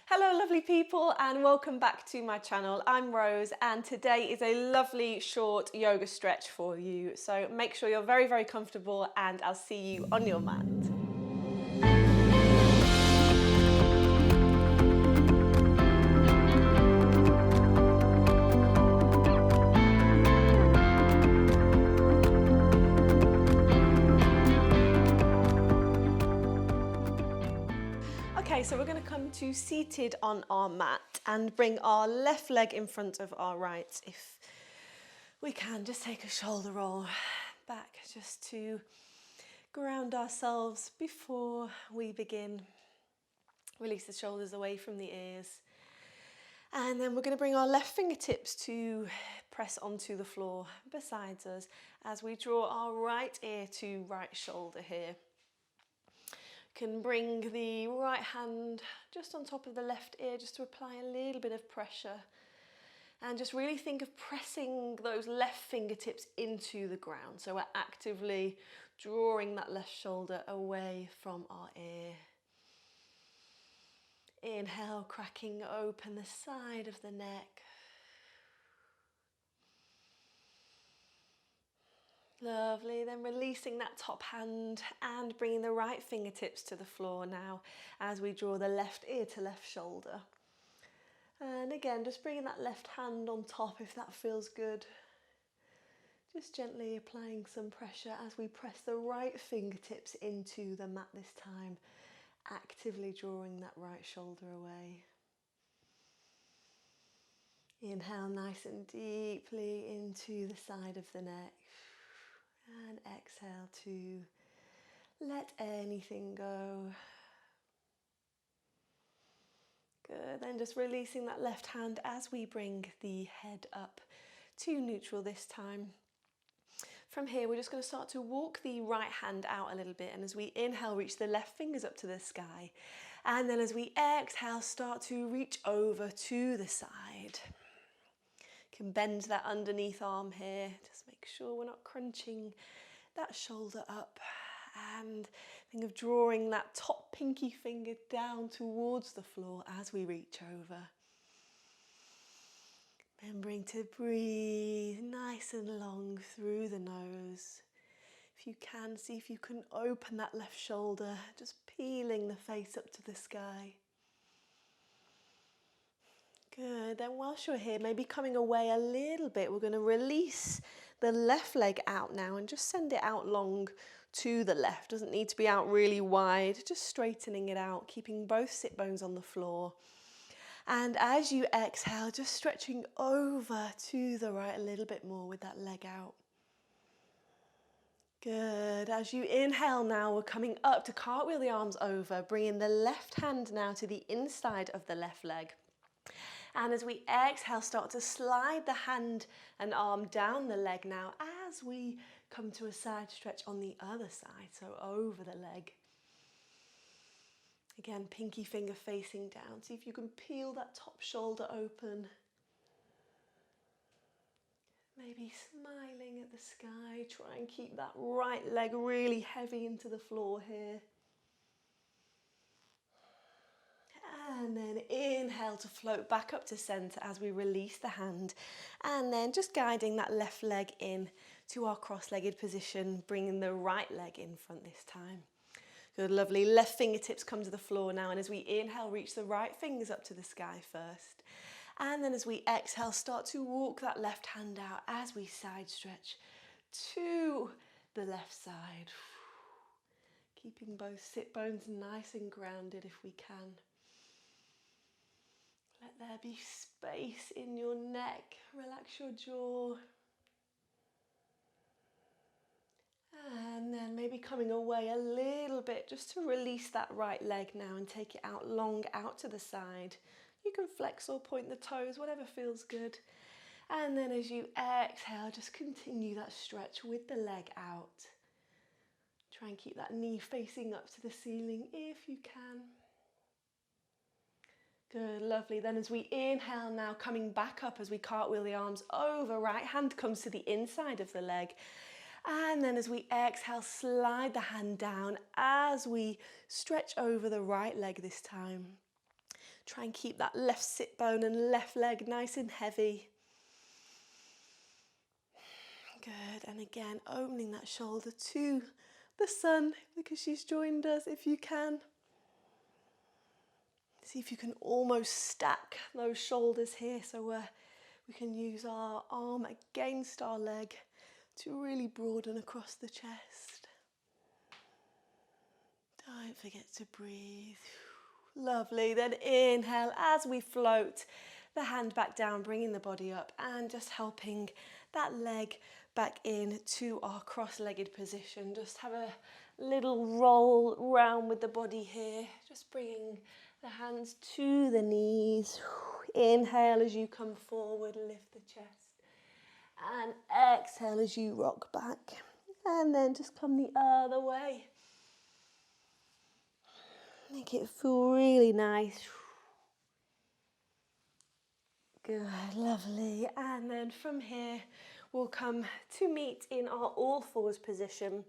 Hello lovely people and welcome back to my channel. I'm Rose and today is a lovely short yoga stretch for you. So make sure you're very comfortable and I'll see you on your mat. Okay, so we're going to come to seated on our mat and bring our left leg in front of our right. If we can, just take a shoulder roll back just to ground ourselves before we begin. Release the shoulders away from the ears. And then we're going to bring our left fingertips to press onto the floor beside us as we draw our right ear to right shoulder here. Can bring the right hand just on top of the left ear just to apply a little bit of pressure, and just really think of pressing those left fingertips into the ground, so we're actively drawing that left shoulder away from our ear. Inhale, cracking open the side of the neck. Lovely, then releasing that top hand and bringing the right fingertips to the floor now as we draw the left ear to left shoulder. And again, just bringing that left hand on top if that feels good. Just gently applying some pressure as we press the right fingertips into the mat this time, actively drawing that right shoulder away. Inhale nice and deeply into the side of the neck. And exhale to let anything go. Good, then just releasing that left hand as we bring the head up to neutral this time. From here, we're just going to start to walk the right hand out a little bit, and as we inhale, reach the left fingers up to the sky. And then as we exhale, start to reach over to the side. You can bend that underneath arm here. Just make sure we're not crunching that shoulder up. And think of drawing that top pinky finger down towards the floor as we reach over. Remembering to breathe nice and long through the nose. If you can, see if you can open that left shoulder, just peeling the face up to the sky. Good, then whilst you're here, maybe coming away a little bit, we're going to release the left leg out now and just send it out long to the left. Doesn't need to be out really wide, just straightening it out, keeping both sit bones on the floor. And as you exhale, just stretching over to the right a little bit more with that leg out. Good. As you inhale now, we're coming up to cartwheel the arms over, bringing the left hand now to the inside of the left leg. And as we exhale, start to slide the hand and arm down the leg now as we come to a side stretch on the other side, so over the leg. Again, pinky finger facing down. See if you can peel that top shoulder open. Maybe smiling at the sky. Try and keep that right leg really heavy into the floor here. And then inhale to float back up to center as we release the hand. And then just guiding that left leg in to our cross-legged position, bringing the right leg in front this time. Good, lovely. Left fingertips come to the floor now, and as we inhale, reach the right fingers up to the sky first. And then as we exhale, start to walk that left hand out as we side stretch to the left side. Keeping both sit bones nice and grounded if we can. Let there be space in your neck. Relax your jaw. And then maybe coming away a little bit just to release that right leg now and take it out long out to the side. You can flex or point the toes, whatever feels good. And then as you exhale, just continue that stretch with the leg out. Try and keep that knee facing up to the ceiling if you can. Good, lovely. Then as we inhale now, coming back up as we cartwheel the arms over, right hand comes to the inside of the leg. And then as we exhale, slide the hand down as we stretch over the right leg this time. Try and keep that left sit bone and left leg nice and heavy. Good, and again, opening that shoulder to the sun because she's joined us if you can. See if you can almost stack those shoulders here so we can use our arm against our leg to really broaden across the chest. Don't forget to breathe. Lovely. Then inhale as we float the hand back down, bringing the body up and just helping that leg back in to our cross-legged position. Just have a little roll round with the body here. Just bringing the hands to the knees. Inhale as you come forward, lift the chest. And exhale as you rock back. And then just come the other way. Make it feel really nice. Good, lovely. And then from here, we'll come to meet in our all fours position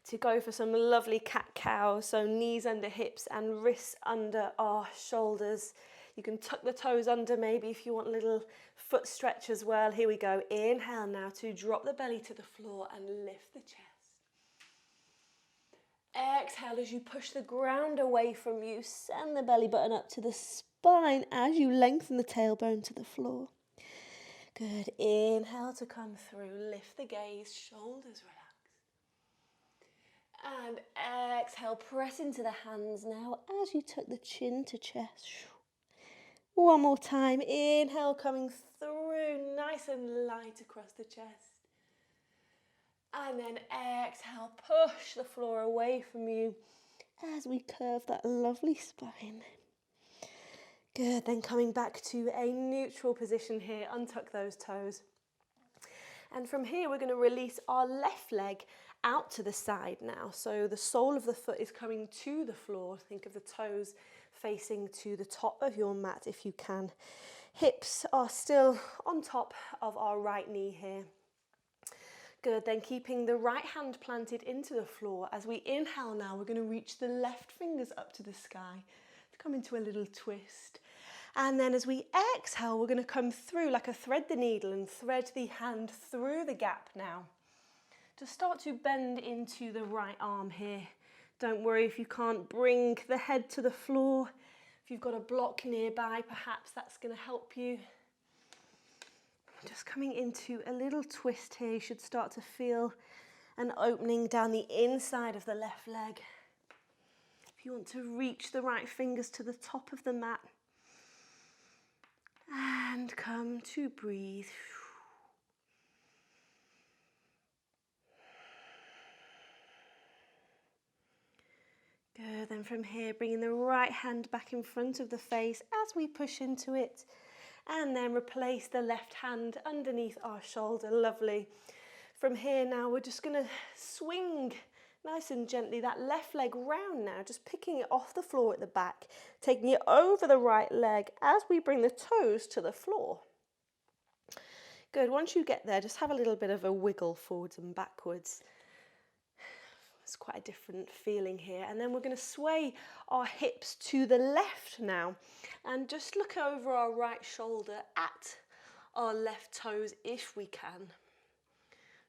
to go for some lovely cat-cow. So knees under hips and wrists under our shoulders. You can tuck the toes under maybe if you want a little foot stretch as well. Here we go. Inhale now to drop the belly to the floor and lift the chest. Exhale as you push the ground away from you. Send the belly button up to the spine as you lengthen the tailbone to the floor. Good. Inhale to come through. Lift the gaze. Shoulders relax. And exhale. Press into the hands now as you tuck the chin to chest. One more time. Inhale coming through. Nice and light across the chest. And then exhale, push the floor away from you as we curve that lovely spine. Good, then coming back to a neutral position here, untuck those toes. And from here, we're going to release our left leg out to the side now. So the sole of the foot is coming to the floor. Think of the toes facing to the top of your mat if you can. Hips are still on top of our right knee here. Good, then keeping the right hand planted into the floor. As we inhale now, we're going to reach the left fingers up to the sky to come into a little twist. And then as we exhale, we're going to come through like a thread the needle and thread the hand through the gap now. Just start to bend into the right arm here. Don't worry if you can't bring the head to the floor. If you've got a block nearby, perhaps that's going to help you. Just coming into a little twist here, you should start to feel an opening down the inside of the left leg. If you want to reach the right fingers to the top of the mat. And come to breathe. Good, then from here, bringing the right hand back in front of the face as we push into it. And then replace the left hand underneath our shoulder. Lovely. From here now, we're just going to swing nice and gently that left leg round now, just picking it off the floor at the back, taking it over the right leg as we bring the toes to the floor. Good. Once you get there, just have a little bit of a wiggle forwards and backwards. It's quite a different feeling here. And then we're going to sway our hips to the left now and just look over our right shoulder at our left toes if we can.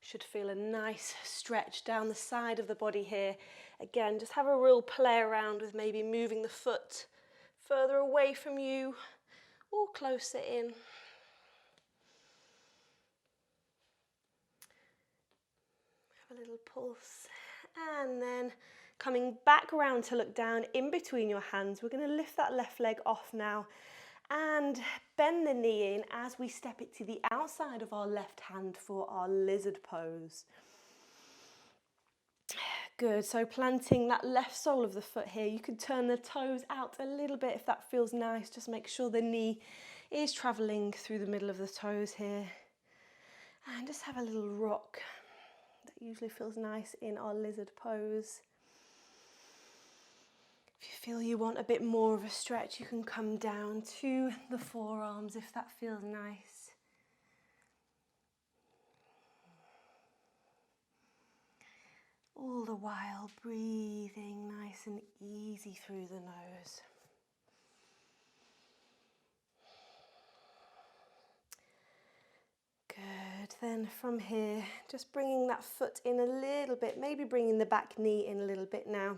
Should feel a nice stretch down the side of the body here. Again, just have a real play around with maybe moving the foot further away from you or closer in. Have a little pulse. And then coming back around to look down in between your hands, we're going to lift that left leg off now and bend the knee in as we step it to the outside of our left hand for our lizard pose. Good, so planting that left sole of the foot here, you can turn the toes out a little bit if that feels nice. Just make sure the knee is travelling through the middle of the toes here. And just have a little rock. That usually feels nice in our lizard pose. If you feel you want a bit more of a stretch, you can come down to the forearms if that feels nice. All the while breathing nice and easy through the nose. Then from here, just bringing that foot in a little bit, maybe bringing the back knee in a little bit now.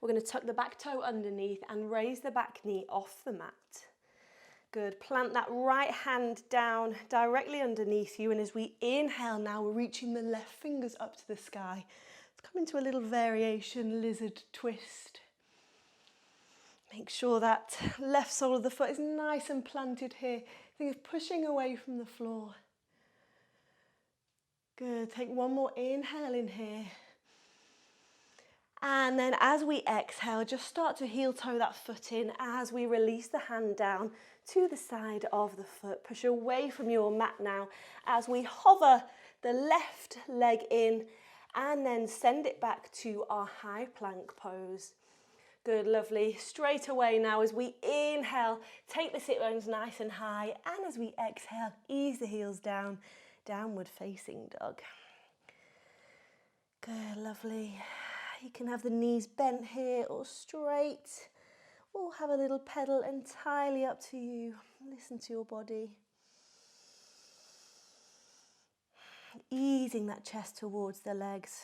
We're going to tuck the back toe underneath and raise the back knee off the mat. Good. Plant that right hand down directly underneath you, and as we inhale now, we're reaching the left fingers up to the sky. Let's come into a little variation lizard twist. Make sure that left sole of the foot is nice and planted here. Think of pushing away from the floor. Good. Take one more inhale in here. And then as we exhale, just start to heel toe that foot in as we release the hand down to the side of the foot. Push away from your mat now as we hover the left leg in and then send it back to our high plank pose. Good, lovely. Straight away now as we inhale, take the sit bones nice and high, and as we exhale, ease the heels down, downward facing dog. Good, lovely. You can have the knees bent here or straight, or have a little pedal, entirely up to you. Listen to your body. Easing that chest towards the legs.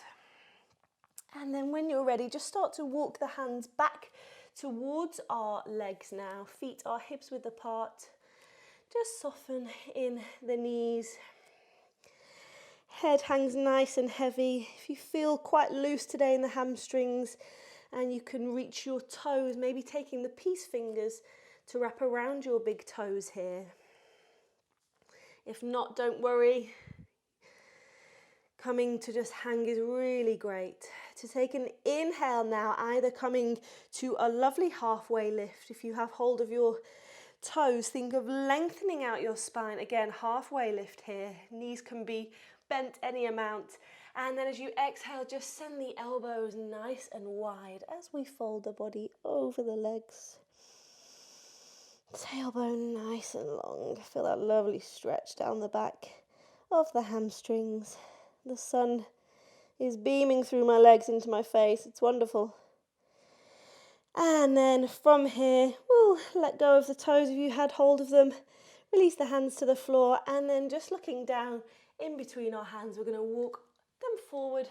And then when you're ready, just start to walk the hands back towards our legs now. Feet are hips width apart. Just soften in the knees. Head hangs nice and heavy. If you feel quite loose today in the hamstrings and you can reach your toes, maybe taking the peace fingers to wrap around your big toes here. If not, don't worry. Coming to just hang is really great. To take an inhale now, either coming to a lovely halfway lift. If you have hold of your toes, think of lengthening out your spine. Again, halfway lift here. Knees can be bent any amount. And then as you exhale, just send the elbows nice and wide as we fold the body over the legs. Tailbone nice and long. Feel that lovely stretch down the back of the hamstrings. The sun is beaming through my legs into my face. It's wonderful. And then from here, we'll let go of the toes if you had hold of them. Release the hands to the floor, and then just looking down in between our hands, we're going to walk them forward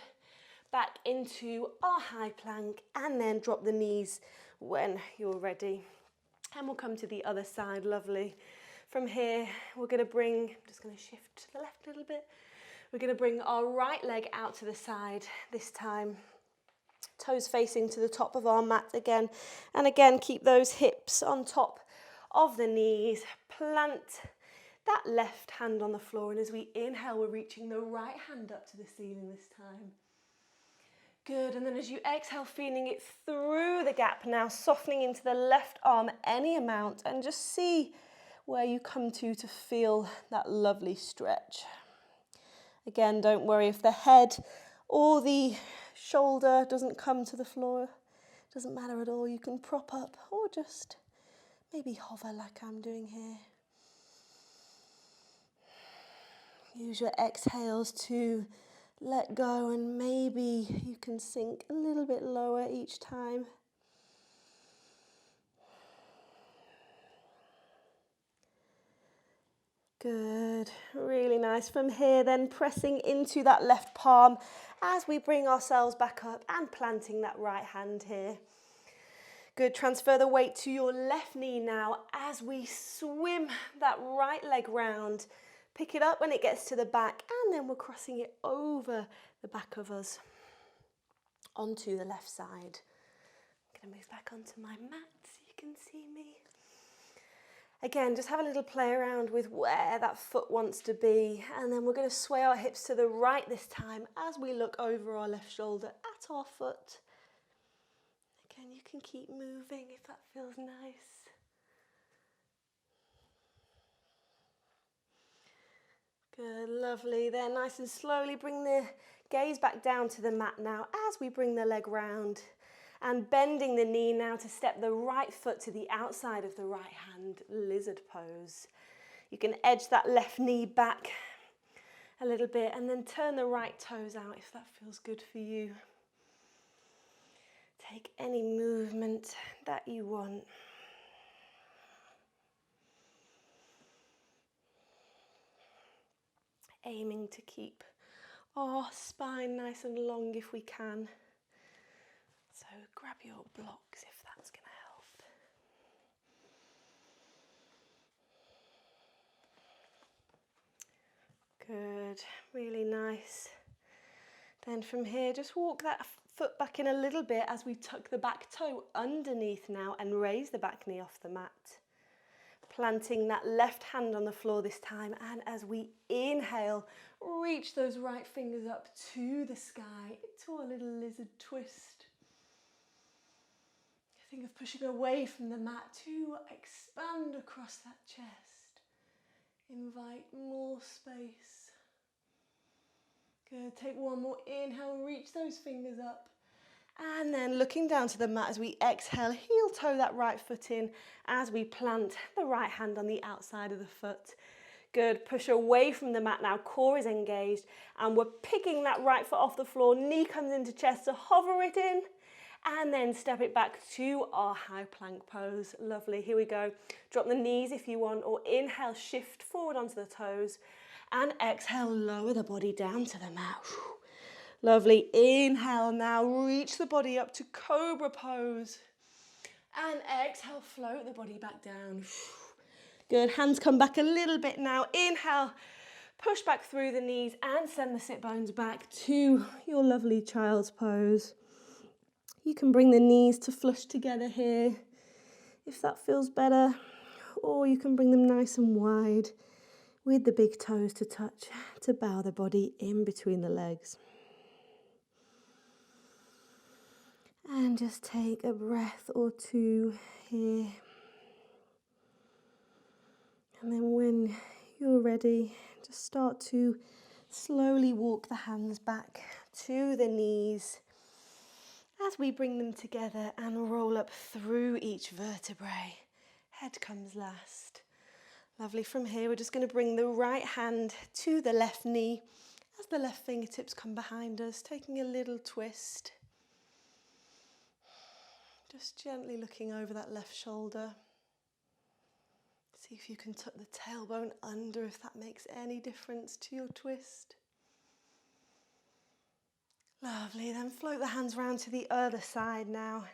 back into our high plank, and then drop the knees when you're ready. And we'll come to the other side. Lovely. From here, we're going to bring, I'm just going to shift to the left a little bit. We're going to bring our right leg out to the side this time. Toes facing to the top of our mat again. And again, keep those hips on top of the knees. Plant that left hand on the floor. And as we inhale, we're reaching the right hand up to the ceiling this time. Good. And then as you exhale, feeling it through the gap now, softening into the left arm any amount. And just see where you come to feel that lovely stretch. Again, don't worry if the head or the shoulder doesn't come to the floor. Doesn't matter at all. You can prop up or just maybe hover like I'm doing here. Use your exhales to let go, and maybe you can sink a little bit lower each time. Good, really nice. From here then pressing into that left palm as we bring ourselves back up and planting that right hand here. Good, transfer the weight to your left knee now as we swim that right leg round. Pick it up when it gets to the back, and then we're crossing it over the back of us onto the left side. I'm going to move back onto my mat so you can see me. Again, just have a little play around with where that foot wants to be, and then we're going to sway our hips to the right this time as we look over our left shoulder at our foot. Again, you can keep moving if that feels nice. Good, lovely. Then nice and slowly bring the gaze back down to the mat now as we bring the leg round. And bending the knee now to step the right foot to the outside of the right hand, lizard pose. You can edge that left knee back a little bit and then turn the right toes out if that feels good for you. Take any movement that you want. aiming to keep our spine nice and long if we can. So grab your blocks if that's going to help. Good, really nice. Then from here, just walk that foot back in a little bit as we tuck the back toe underneath now and raise the back knee off the mat. Planting that left hand on the floor this time, and as we inhale, reach those right fingers up to the sky into a little lizard twist. Think of pushing away from the mat to expand across that chest. Invite more space. Good, take one more inhale, reach those fingers up. And then looking down to the mat as we exhale, heel toe that right foot in as we plant the right hand on the outside of the foot. Good, push away from the mat now, core is engaged, and we're picking that right foot off the floor, knee comes into chest, so hover it in, and then step it back to our high plank pose. Lovely, here we go. Drop the knees if you want, or inhale, shift forward onto the toes, and exhale, lower the body down to the mat. Lovely, inhale now, reach the body up to cobra pose. And exhale, float the body back down. Good, hands come back a little bit now. Inhale, push back through the knees and send the sit bones back to your lovely child's pose. You can bring the knees to flush together here, if that feels better. Or you can bring them nice and wide with the big toes to touch, to bow the body in between the legs. And just take a breath or two here. And then when you're ready, just start to slowly walk the hands back to the knees as we bring them together and roll up through each vertebrae. Head comes last. Lovely. From here, we're just going to bring the right hand to the left knee as the left fingertips come behind us, taking a little twist. Just gently looking over that left shoulder. See if you can tuck the tailbone under, if that makes any difference to your twist. Lovely, then float the hands round to the other side now.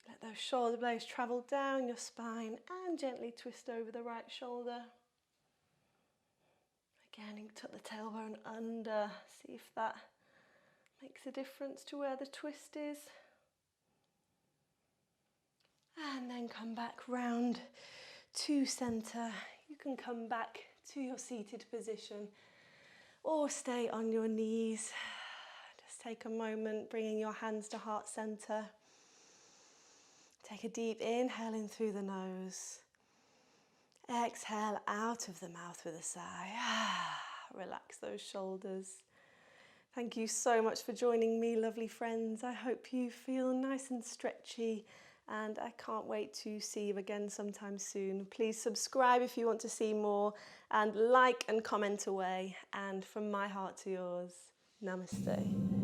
Let those shoulder blades travel down your spine and gently twist over the right shoulder. Again, you can tuck the tailbone under, see if that makes a difference to where the twist is. And then come back round to centre. You can come back to your seated position or stay on your knees. Just take a moment, bringing your hands to heart centre. Take a deep inhale in through the nose. Exhale out of the mouth with a sigh. Relax those shoulders. Thank you so much for joining me, lovely friends. I hope you feel nice and stretchy, and I can't wait to see you again sometime soon. Please subscribe if you want to see more, and like and comment away. And from my heart to yours, namaste.